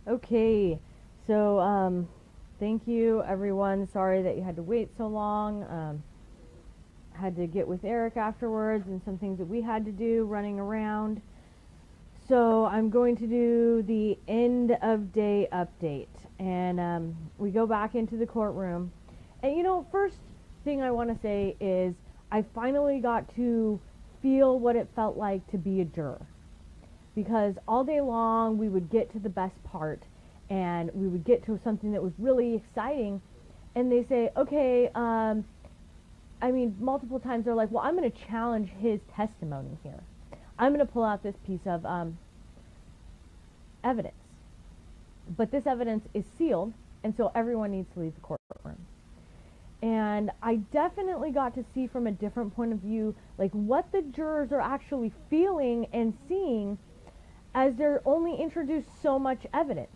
Okay, so thank you everyone. Sorry that you had to wait so long. Had to get with Eric afterwards and some things that we had to do running around. So I'm going to do the end of day update. And we go back into the courtroom. And first thing I want to say is I finally got to feel what it felt like to be a juror. Because all day long we would get to the best part and we would get to something that was really exciting. And they say, okay, multiple times they're like, well, I'm going to challenge his testimony here. I'm going to pull out this piece of evidence. But this evidence is sealed, and so everyone needs to leave the courtroom. And I definitely got to see from a different point of view, like what the jurors are actually feeling and seeing as they're only introduced so much evidence.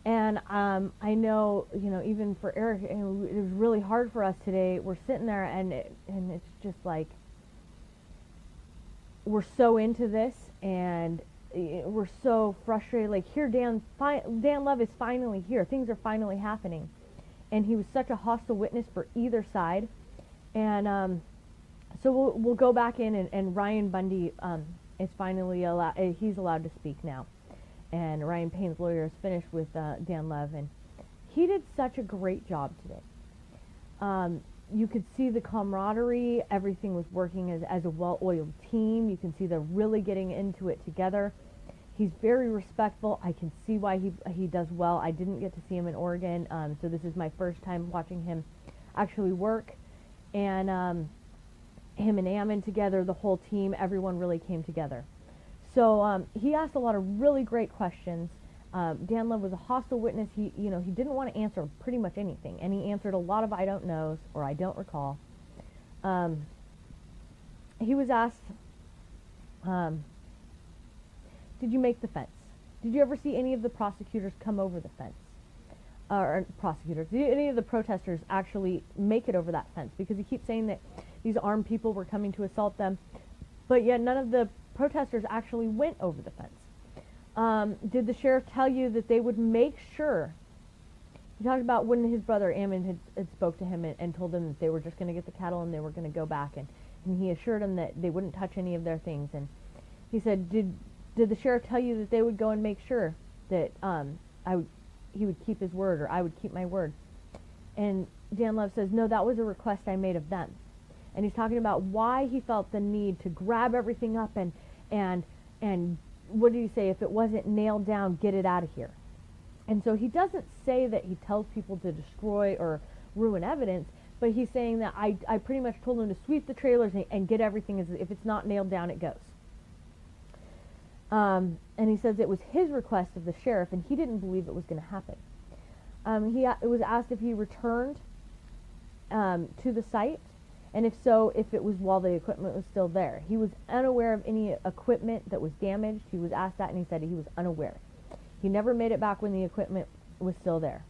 And I know, even for Eric, it was really hard for us today. We're sitting there, and it's just like we're so into this, and we're so frustrated. Like here, Dan Love is finally here. Things are finally happening, and he was such a hostile witness for either side. And so we'll go back in, and Ryan Bundy is finally allowed. He's allowed to speak now. And Ryan Payne's lawyer is finished with Dan Love, and he did such a great job today. You could see the camaraderie. Everything was working as a well-oiled team. You can see they're really getting into it together. He's very respectful. I can see why he does well. I didn't get to see him in Oregon, so this is my first time watching him actually work. And him and Ammon together, the whole team, everyone really came together. So he asked a lot of really great questions. Dan Love was a hostile witness. He didn't want to answer pretty much anything, and he answered a lot of I don't knows or I don't recall. He was asked, did you make the fence? Did you ever see any of the prosecutors come over the fence? Or prosecutors, did any of the protesters actually make it over that fence? Because he keeps saying that these armed people were coming to assault them, but yet none of the protesters actually went over the fence. Did the sheriff tell you that they would make sure? He talked about when his brother Ammon had spoke to him and told him that they were just going to get the cattle and they were going to go back, and he assured him that they wouldn't touch any of their things. And he said, did the sheriff tell you that they would go and make sure that he would keep his word, or I would keep my word? And Dan Love says, no, that was a request I made of them. And he's talking about why he felt the need to grab everything up and what did he say? If it wasn't nailed down, get it out of here. And so he doesn't say that he tells people to destroy or ruin evidence, but he's saying that I pretty much told him to sweep the trailers and get everything. If it's not nailed down, it goes. And he says it was his request of the sheriff, and he didn't believe it was going to happen. It was asked if he returned to the site, and if so, if it was while the equipment was still there. He was unaware of any equipment that was damaged. He was asked that, and he said he was unaware. He never made it back when the equipment was still there.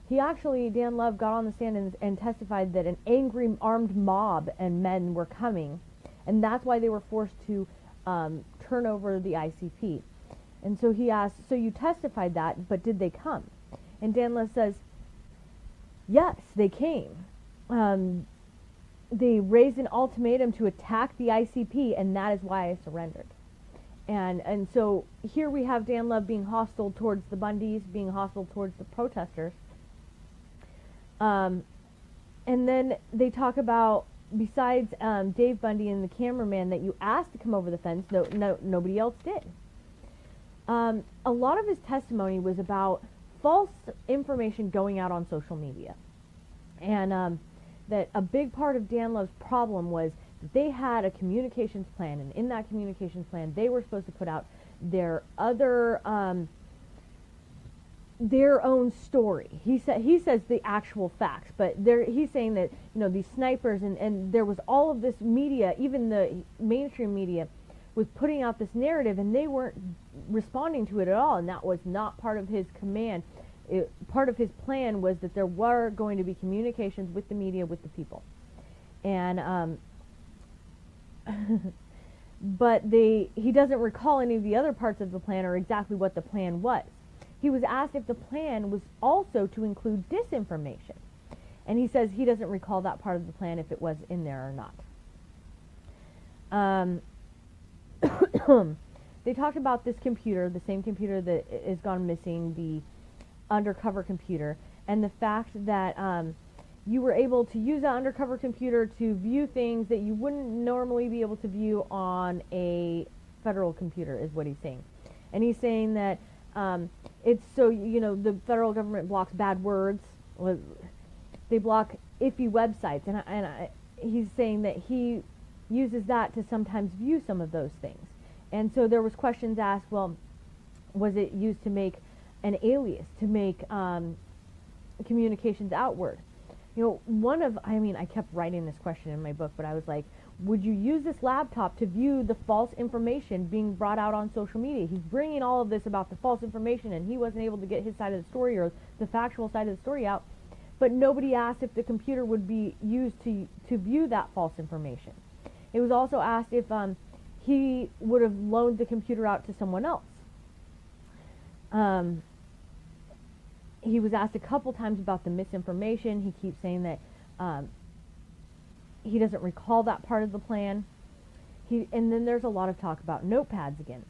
Dan Love got on the stand and testified that an angry armed mob and men were coming, and that's why they were forced to turn over the ICP. And so he asked, so you testified that, but did they come? And Dan Love says, yes, they came. They raised an ultimatum to attack the ICP, and that is why I surrendered. And so here we have Dan Love being hostile towards the Bundys, being hostile towards the protesters. And then they talk about, besides Dave Bundy and the cameraman that you asked to come over the fence, nobody else did. A lot of his testimony was about false information going out on social media. And that a big part of Dan Love's problem was that they had a communications plan, and in that communications plan they were supposed to put out their own story. He says the actual facts, but he's saying that these snipers and there was all of this media, even the mainstream media was putting out this narrative, and they weren't responding to it at all, and that was not part of his command. Part of his plan was that there were going to be communications with the media, with the people. And but he doesn't recall any of the other parts of the plan or exactly what the plan was. he was asked if the plan was also to include disinformation. And he says he doesn't recall that part of the plan, if it was in there or not. They talked about this computer, the same computer that is gone missing, the undercover computer, and the fact that you were able to use that undercover computer to view things that you wouldn't normally be able to view on a federal computer, is what he's saying. And he's saying that it's so, the federal government blocks bad words. They block iffy websites, and he's saying that he uses that to sometimes view some of those things. And so there was questions asked, well, was it used to make an alias, to make communications outward? I kept writing this question in my book, but I was like, would you use this laptop to view the false information being brought out on social media? He's bringing all of this about the false information, and he wasn't able to get his side of the story, or the factual side of the story out. But nobody asked if the computer would be used to view that false information. It was also asked if he would have loaned the computer out to someone else. He was asked a couple times about the misinformation. He keeps saying that he doesn't recall that part of the plan. And then there's a lot of talk about notepads again.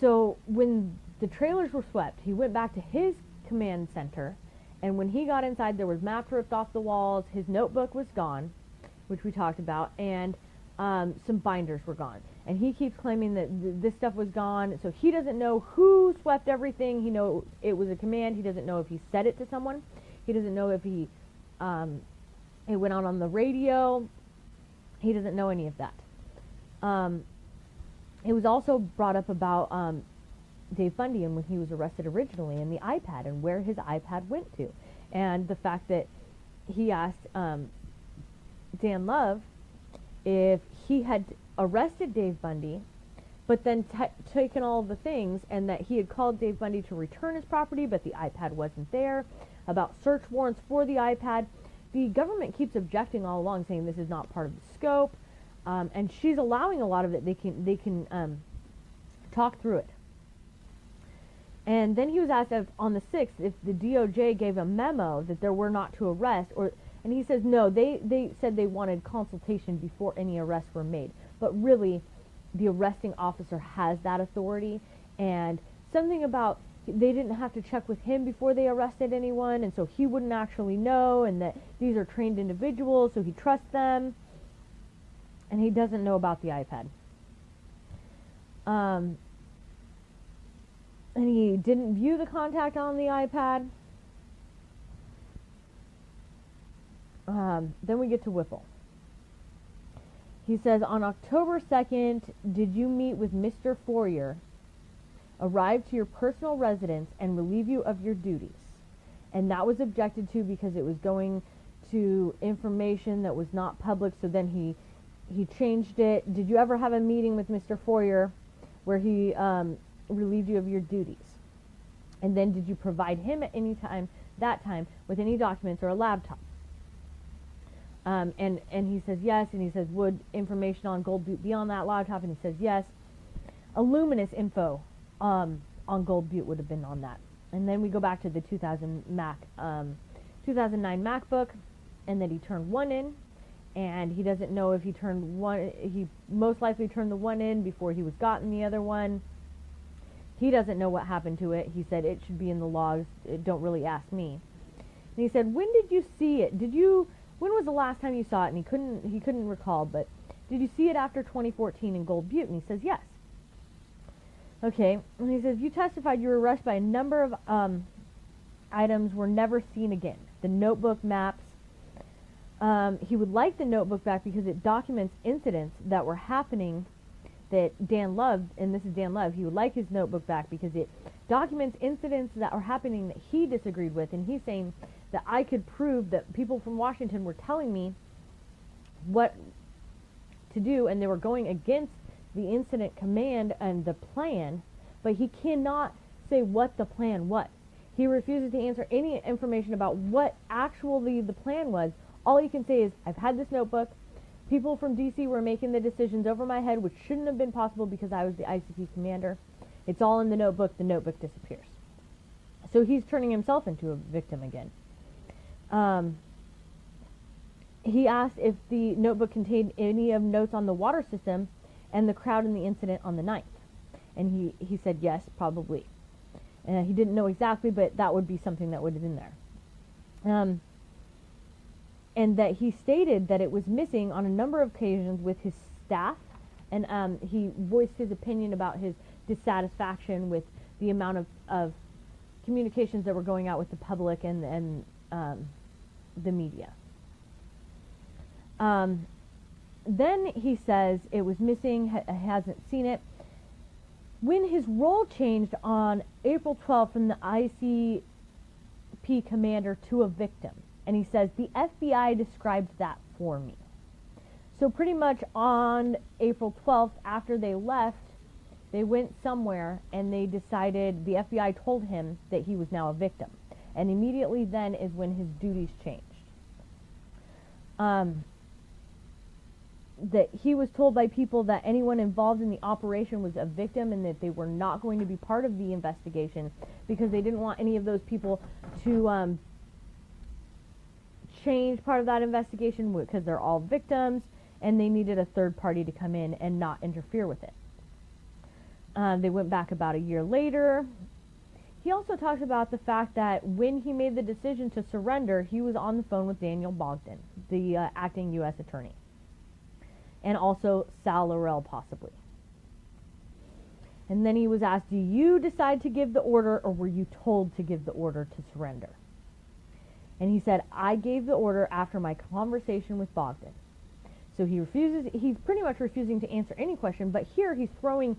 So when the trailers were swept, he went back to his command center, and when he got inside, there was maps ripped off the walls, his notebook was gone, which we talked about, and some binders were gone. And he keeps claiming that this stuff was gone, so he doesn't know who swept everything. He knows it was a command. He doesn't know if he said it to someone. He doesn't know if it went out on the radio. He doesn't know any of that. It was also brought up about Dave Bundy and when he was arrested originally, and the iPad and where his iPad went to, and the fact that he asked Dan Love if he had arrested Dave Bundy, but then taken all of the things, and that he had called Dave Bundy to return his property, but the iPad wasn't there, about search warrants for the iPad. The government keeps objecting all along, saying this is not part of the scope, and she's allowing a lot of it. They can talk through it. And then he was asked on the 6th if the DOJ gave a memo that there were not to arrest, and he says no, they said they wanted consultation before any arrests were made. But really, the arresting officer has that authority, and something about they didn't have to check with him before they arrested anyone, and so he wouldn't actually know, and that these are trained individuals, so he trusts them, and he doesn't know about the iPad. And he didn't view the contact on the iPad. Then we get to Whipple. He says, on October 2nd, did you meet with Mr. Fourier, arrive to your personal residence, and relieve you of your duties? And that was objected to because it was going to information that was not public, so then he changed it. Did you ever have a meeting with Mr. Fourier where he relieved you of your duties? And then did you provide him at any time, that time, with any documents or a laptop? And he says yes, and he says, would information on Gold Butte be on that laptop? And he says yes. A luminous info on Gold Butte would have been on that. And then we go back to the 2009 MacBook, and then he turned one in, and he doesn't know if he turned one, he most likely turned the one in before he was gotten the other one. He doesn't know what happened to it. He said it should be in the logs, don't really ask me. And he said, when did you see it? When was the last time you saw it? And he couldn't recall, but did you see it after 2014 in Gold Butte? And he says yes. Okay, and he says, you testified you were rushed by a number of items were never seen again. The notebook, maps. He would like the notebook back because it documents incidents that were happening that Dan Love, and this is Dan Love, he would like his notebook back because it documents incidents that are happening that he disagreed with, and he's saying that I could prove that people from Washington were telling me what to do, and they were going against the incident command and the plan, but he cannot say what the plan was. He refuses to answer any information about what actually the plan was. All he can say is, I've had this notebook. People from D.C. were making the decisions over my head, which shouldn't have been possible because I was the ICP commander. It's all in the notebook disappears. So he's turning himself into a victim again. He asked if the notebook contained any of notes on the water system and the crowd in the incident on the 9th. And he said yes, probably. He didn't know exactly, but that would be something that would have been there. And that he stated that it was missing on a number of occasions with his staff, and he voiced his opinion about his dissatisfaction with the amount of communications that were going out with the public and the media. Then he says it was missing, hasn't seen it. When his role changed on April 12th from the ICP commander to a victim, and he says, the FBI described that for me. So pretty much on April 12th, after they left, they went somewhere and they decided, the FBI told him that he was now a victim. And immediately then is when his duties changed. That he was told by people that anyone involved in the operation was a victim and that they were not going to be part of the investigation because they didn't want any of those people to change part of that investigation because they're all victims, and they needed a third party to come in and not interfere with it. They went back about a year later. He also talks about the fact that when he made the decision to surrender, he was on the phone with Daniel Bogdan, the acting U.S. attorney, and also Sal Laurel possibly. And then he was asked, do you decide to give the order, or were you told to give the order to surrender? And he said, I gave the order after my conversation with Bogdan. So he's pretty much refusing to answer any question, but here he's throwing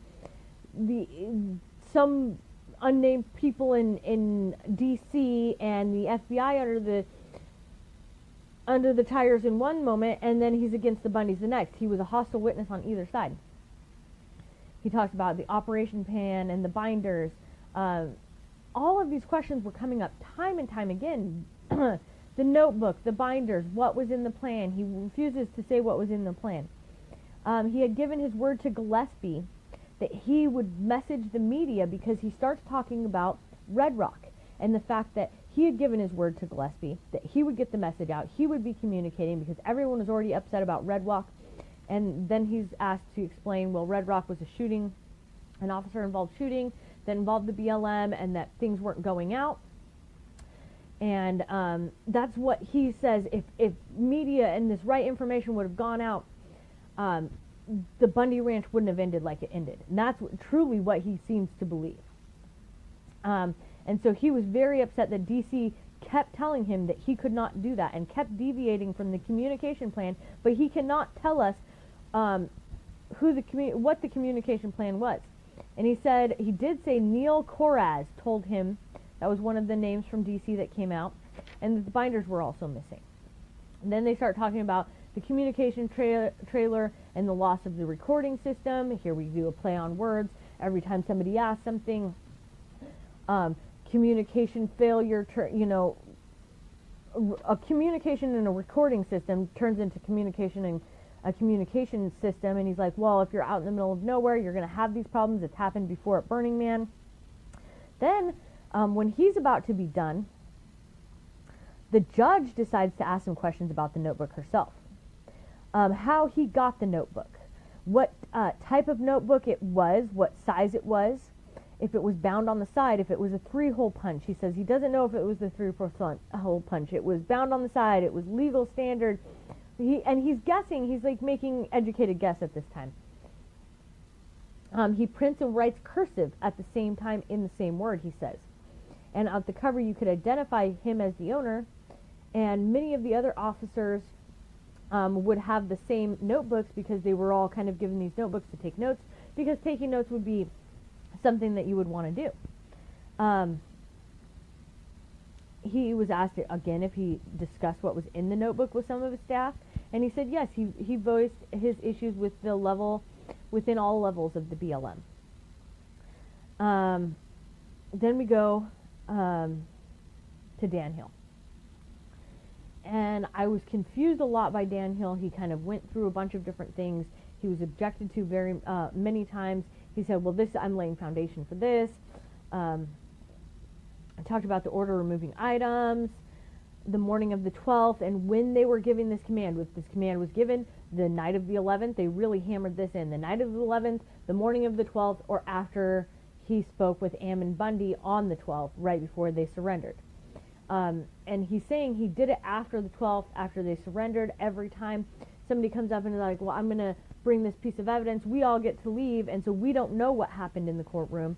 some unnamed people in D.C. and the FBI under the tires in one moment, and then he's against the Bundys the next. He was a hostile witness on either side. He talked about the operation plan and the binders. All of these questions were coming up time and time again. The notebook, the binders, what was in the plan. He refuses to say what was in the plan. He had given his word to Gillespie that he would message the media, because he starts talking about Red Rock and the fact that he had given his word to Gillespie that he would get the message out, he would be communicating, because everyone was already upset about Red Rock. And then he's asked to explain, well, Red Rock was a shooting, an officer-involved shooting that involved the BLM, and that things weren't going out. And that's what he says, if media and this right information would have gone out, the Bundy Ranch wouldn't have ended like it ended. And that's truly what he seems to believe. And so he was very upset that D.C. kept telling him that he could not do that and kept deviating from the communication plan, but he cannot tell us what the communication plan was. And he said, he did say Neil Coraz told him, that was one of the names from D.C. that came out, and that the binders were also missing. And then they start talking about the communication trailer and the loss of the recording system. Here we do a play on words. Every time somebody asks something, communication failure, a communication in a recording system turns into communication in a communication system. And he's like, well, if you're out in the middle of nowhere, you're going to have these problems. It's happened before at Burning Man. Then, when he's about to be done, the judge decides to ask him questions about the notebook herself. How he got the notebook, what type of notebook it was, what size it was, if it was bound on the side, if it was a 3-hole punch. He says he doesn't know if it was the 3-4-hole punch. It was bound on the side. It was legal standard. He's guessing. He's like making educated guess at this time. He prints and writes cursive at the same time in the same word, he says. And at the cover you could identify him as the owner, and many of the other officers would have the same notebooks, because they were all kind of given these notebooks to take notes, because taking notes would be something that you would want to do. He was asked again if he discussed what was in the notebook with some of his staff, and he said yes, he voiced his issues with the level, within all levels of the BLM. Then we go to Dan Hill. And I was confused a lot by Dan Hill. He kind of went through a bunch of different things. He was objected to very many times. he said, well, I'm laying foundation for this. I talked about the order removing items, the morning of the 12th, and when they were giving this command. If this command was given the night of the 11th, they really hammered this in. The night of the 11th, the morning of the 12th, or after he spoke with Ammon Bundy on the 12th, right before they surrendered. And he's saying he did it after the 12th, after they surrendered. Every time somebody comes up and is like, well, I'm going to bring this piece of evidence, we all get to leave, and so we don't know what happened in the courtroom.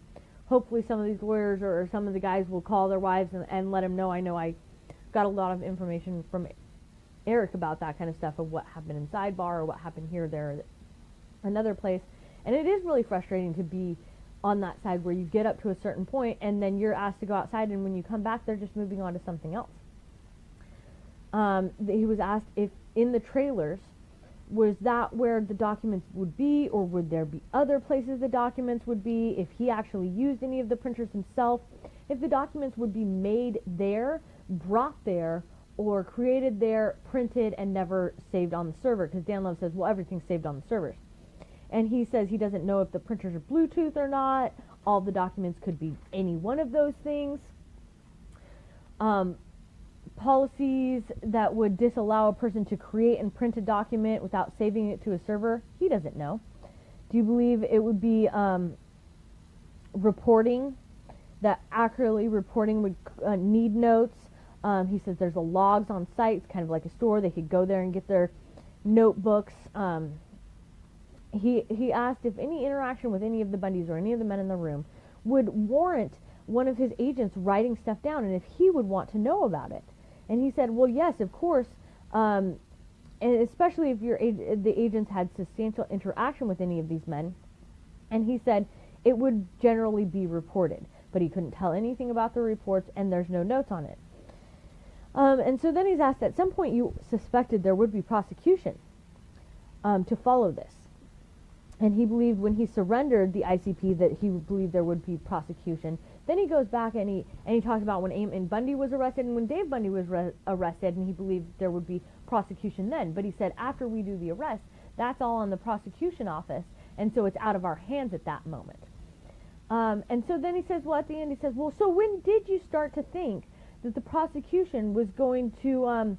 Hopefully some of these lawyers or some of the guys will call their wives and let them know. I know I got a lot of information from Eric about that kind of stuff, of what happened in sidebar or what happened here, there, another place. And it is really frustrating to be on that side where you get up to a certain point and then you're asked to go outside, and when you come back, they're just moving on to something else. He was asked if in the trailers, was that where the documents would be, or would there be other places the documents would be, if he actually used any of the printers himself, if the documents would be made there, brought there, or created there, printed, and never saved on the server, because Dan Love says, well, everything's saved on the servers. And he says he doesn't know if the printers are Bluetooth or not. All the documents could be any one of those things. Policies that would disallow a person to create and print a document without saving it to a server, he doesn't know. Do you believe it would be reporting, that accurately reporting would need notes? He says there's a logs on site. It's kind of like a store. They could go there and get their notebooks. He asked if any interaction with any of the Bundys or any of the men in the room would warrant one of his agents writing stuff down, and if he would want to know about it. And he said, well, yes, of course, and especially if the agents had substantial interaction with any of these men. And he said it would generally be reported, but he couldn't tell anything about the reports, and there's no notes on it. And so then he's asked, at some point you suspected there would be prosecution to follow this. And he believed when he surrendered the ICP that he believed there would be prosecution. Then he goes back and he talks about when Ammon Bundy was arrested and when Dave Bundy was arrested, and he believed there would be prosecution then. But he said after we do the arrest, that's all on the prosecution office, and so it's out of our hands at that moment. And so then he says, well, at the end he says, well, so when did you start to think that the prosecution was going to,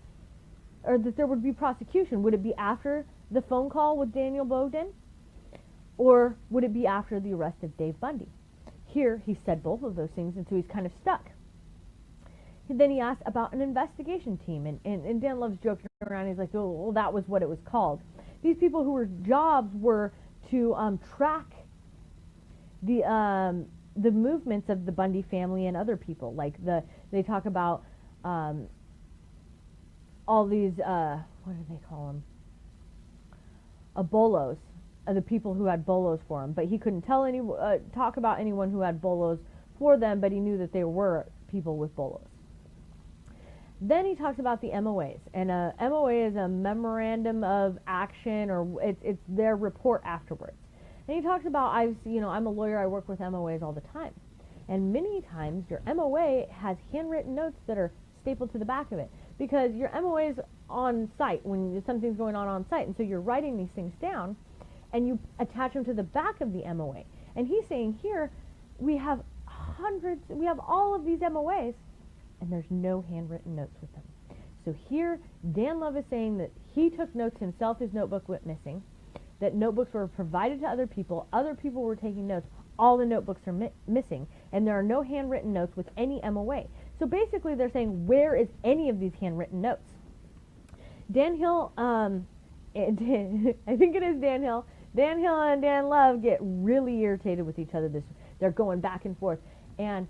or that there would be prosecution? Would it be after the phone call with Daniel Bogdan? Or would it be after the arrest of Dave Bundy? Here, he said both of those things, and so he's kind of stuck. And then he asked about an investigation team, and Dan Love's joking around. He's like, oh, well, that was what it was called. These people whose jobs were to track the movements of the Bundy family and other people. Like they talk about all these, what do they call them? Bolos. The people who had bolos for him, but he couldn't talk about anyone who had bolos for them, but he knew that there were people with bolos. Then he talks about the MOAs, and a MOA is a memorandum of action, or it's their report afterwards. And he talks about, I'm a lawyer, I work with MOAs all the time, and many times your MOA has handwritten notes that are stapled to the back of it, because your MOA is on site when something's going on site, and so you're writing these things down, and you attach them to the back of the MOA. And he's saying here, we have all of these MOAs, and there's no handwritten notes with them. So here, Dan Love is saying that he took notes himself, his notebook went missing, that notebooks were provided to other people were taking notes, all the notebooks are missing, and there are no handwritten notes with any MOA. So basically they're saying, where is any of these handwritten notes? Dan Hill, I think it is Dan Hill, Dan Hill and Dan Love get really irritated with each other. They're going back and forth. And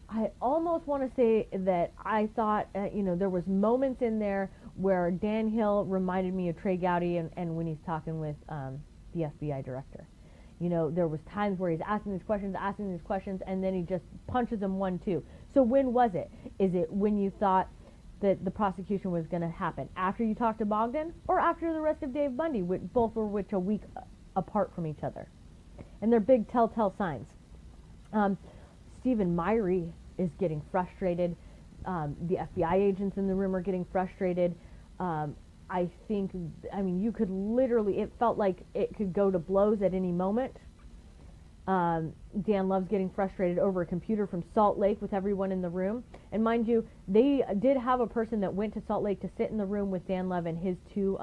I almost want to say that I thought, there was moments in there where Dan Hill reminded me of Trey Gowdy and when he's talking with the FBI director. There was times where he's asking these questions, and then he just punches them 1-2. So when was it? Is it when you thought that the prosecution was going to happen? After you talked to Bogdan, or after the arrest of Dave Bundy, both were a week apart from each other? And they're big telltale signs. Stephen Myrie is getting frustrated. The FBI agents in the room are getting frustrated. You could literally, it felt like it could go to blows at any moment. Dan Love's getting frustrated over a computer from Salt Lake with everyone in the room. And mind you, they did have a person that went to Salt Lake to sit in the room with Dan Love and his two,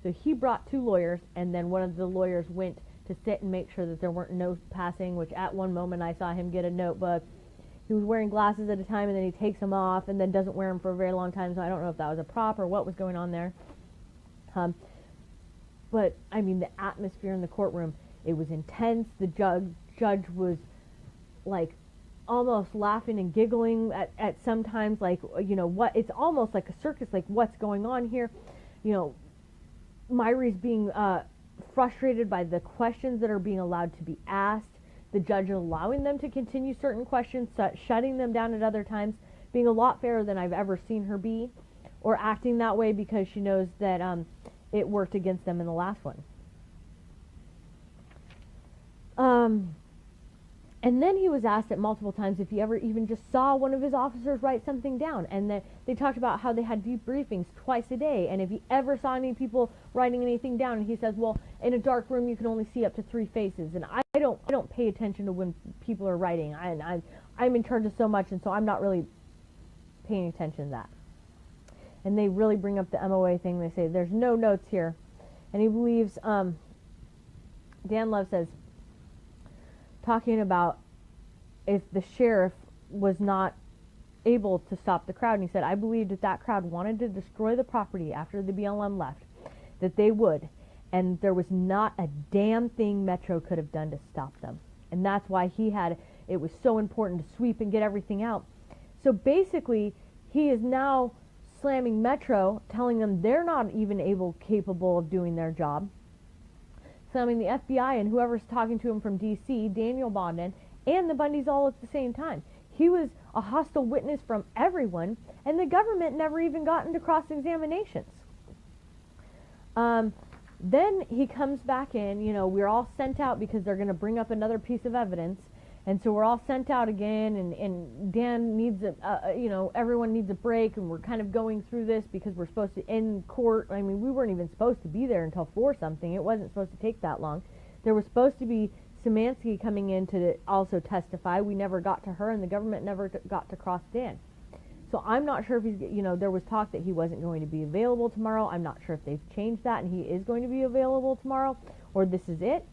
so he brought two lawyers, and then one of the lawyers went to sit and make sure that there weren't notes passing, which at one moment I saw him get a notebook. He was wearing glasses at a time, and then he takes them off, and then doesn't wear them for a very long time, so I don't know if that was a prop or what was going on there. But, I mean, the atmosphere in the courtroom, it was intense. The judge was, like, almost laughing and giggling at sometimes, like, you know, what, it's almost like a circus, like, what's going on here? You know, Myrie's being frustrated by the questions that are being allowed to be asked, the judge allowing them to continue certain questions, shutting them down at other times, being a lot fairer than I've ever seen her be, or acting that way because she knows that it worked against them in the last one. And then he was asked at multiple times if he ever even just saw one of his officers write something down. And then they talked about how they had debriefings twice a day, and if he ever saw any people writing anything down. And he says, well, in a dark room you can only see up to 3 faces, and I don't pay attention to when people are writing. I'm in charge of so much, and so I'm not really paying attention to that. And they really bring up the MOA thing. They say there's no notes here, and he believes Dan Love says, talking about if the sheriff was not able to stop the crowd, and he said, I believed if that crowd wanted to destroy the property after the BLM left, that they would, and there was not a damn thing Metro could have done to stop them. And that's why it was so important to sweep and get everything out. So basically, he is now slamming Metro, telling them they're not even capable of doing their job. Slamming the FBI and whoever's talking to him from D.C., Daniel Bonden, and the Bundys all at the same time. He was a hostile witness from everyone, and the government never even got into cross-examinations. Then he comes back in, you know, we're all sent out because they're going to bring up another piece of evidence, and so we're all sent out again, and Dan needs everyone needs a break, and we're kind of going through this because we're supposed to end court. I mean, we weren't even supposed to be there until 4 something. It wasn't supposed to take that long. There was supposed to be Szymanski coming in to also testify. We never got to her, and the government never got to cross Dan. So I'm not sure if he's, there was talk that he wasn't going to be available tomorrow. I'm not sure if they've changed that and he is going to be available tomorrow, or this is it.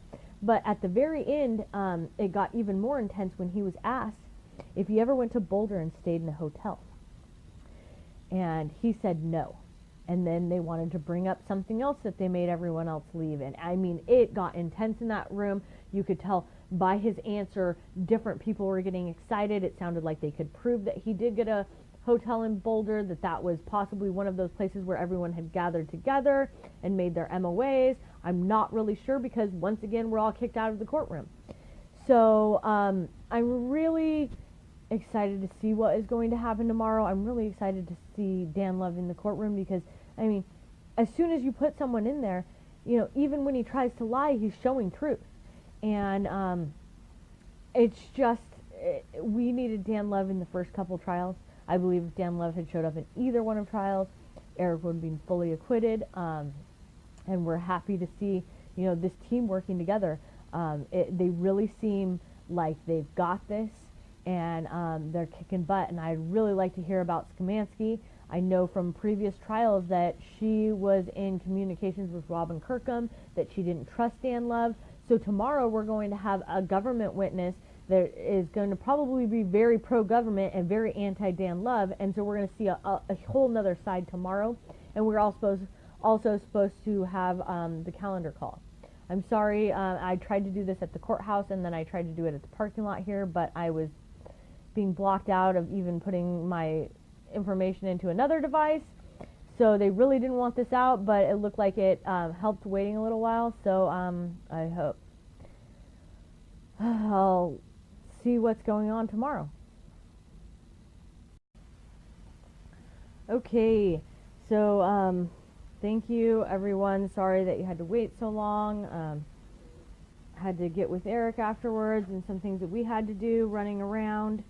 But at the very end, it got even more intense when he was asked if he ever went to Boulder and stayed in a hotel. And he said no. And then they wanted to bring up something else that they made everyone else leave. And I mean, it got intense in that room. You could tell by his answer, different people were getting excited. It sounded like they could prove that he did get a hotel in Boulder, that was possibly one of those places where everyone had gathered together and made their MOAs. I'm not really sure because, once again, we're all kicked out of the courtroom. So I'm really excited to see what is going to happen tomorrow. I'm really excited to see Dan Love in the courtroom because, I mean, as soon as you put someone in there, even when he tries to lie, he's showing truth. And it's just, we needed Dan Love in the first couple trials. I believe if Dan Love had showed up in either one of trials, Eric would have been fully acquitted. And we're happy to see, this team working together. They really seem like they've got this, and they're kicking butt. And I'd really like to hear about Szymanski. I know from previous trials that she was in communications with Robin Kirkham, that she didn't trust Dan Love. So tomorrow we're going to have a government witness that is going to probably be very pro-government and very anti-Dan Love, and so we're going to see a whole nother side tomorrow. And we're also supposed to have the calendar call. I'm sorry, I tried to do this at the courthouse, and then I tried to do it at the parking lot here, but I was being blocked out of even putting my information into another device. So they really didn't want this out, but it looked like it helped waiting a little while. So I hope I'll see what's going on tomorrow. Okay, so thank you everyone. Sorry that you had to wait so long. Had to get with Eric afterwards and some things that we had to do running around.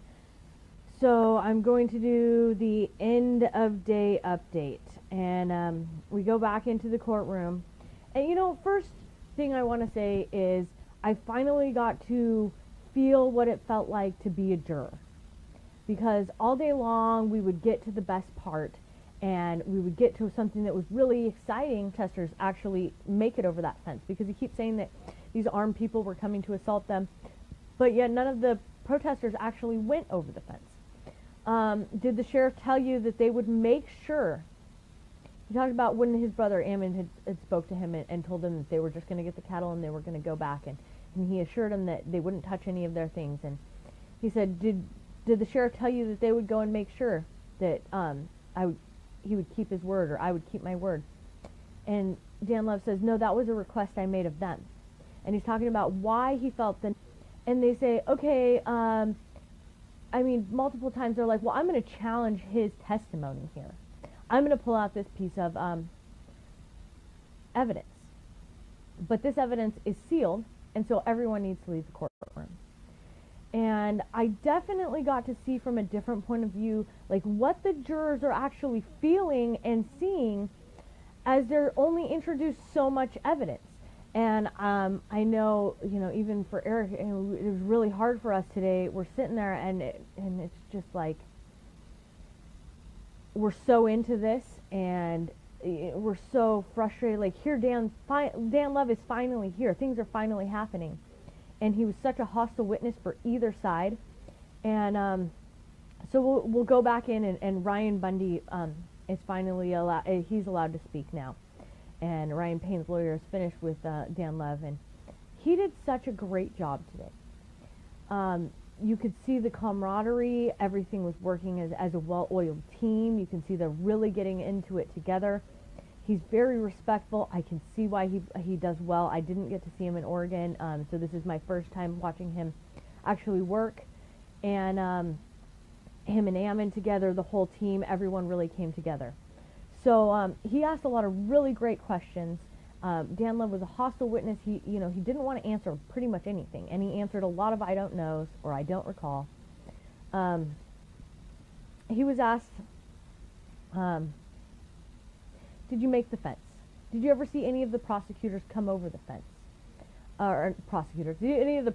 So I'm going to do the end of day update, and we go back into the courtroom. And first thing I want to say is I finally got to feel what it felt like to be a juror. Because all day long we would get to the best part and we would get to something that was really exciting. Protesters actually make it over that fence, because he keeps saying that these armed people were coming to assault them, but yet none of the protesters actually went over the fence. Did the sheriff tell you that they would make sure? He talked about when his brother Ammon had spoke to him and told him that they were just going to get the cattle and they were going to go back, and he assured him that they wouldn't touch any of their things. And he said, did the sheriff tell you that they would go and make sure that he would keep his word, or I would keep my word? And Dan Love says, no, that was a request I made of them. And he's talking about why he felt that. And they say, okay, I mean, multiple times they're like, well, I'm going to challenge his testimony here. I'm going to pull out this piece of evidence. But this evidence is sealed, and so everyone needs to leave the courtroom. And I definitely got to see from a different point of view, like what the jurors are actually feeling and seeing, as they're only introduced so much evidence. And I know, even for Eric, it was really hard for us today. We're sitting there, and it's just like, we're so into this, and we're so frustrated. Like, here, Dan Love is finally here. Things are finally happening. And he was such a hostile witness for either side. And so we'll go back in, and Ryan Bundy is finally he's allowed to speak now. And Ryan Payne's lawyer is finished with Dan Love, and he did such a great job today. You could see the camaraderie. Everything was working as a well-oiled team. You can see they're really getting into it together. He's very respectful. I can see why he does well. I didn't get to see him in Oregon, so this is my first time watching him actually work. And him and Ammon together, the whole team, everyone really came together. So he asked a lot of really great questions. Dan Love was a hostile witness. He didn't want to answer pretty much anything, and he answered a lot of I don't knows, or I don't recall. He was asked, did you make the fence? Did you ever see any of the prosecutors come over the fence? Or prosecutors? Did any of the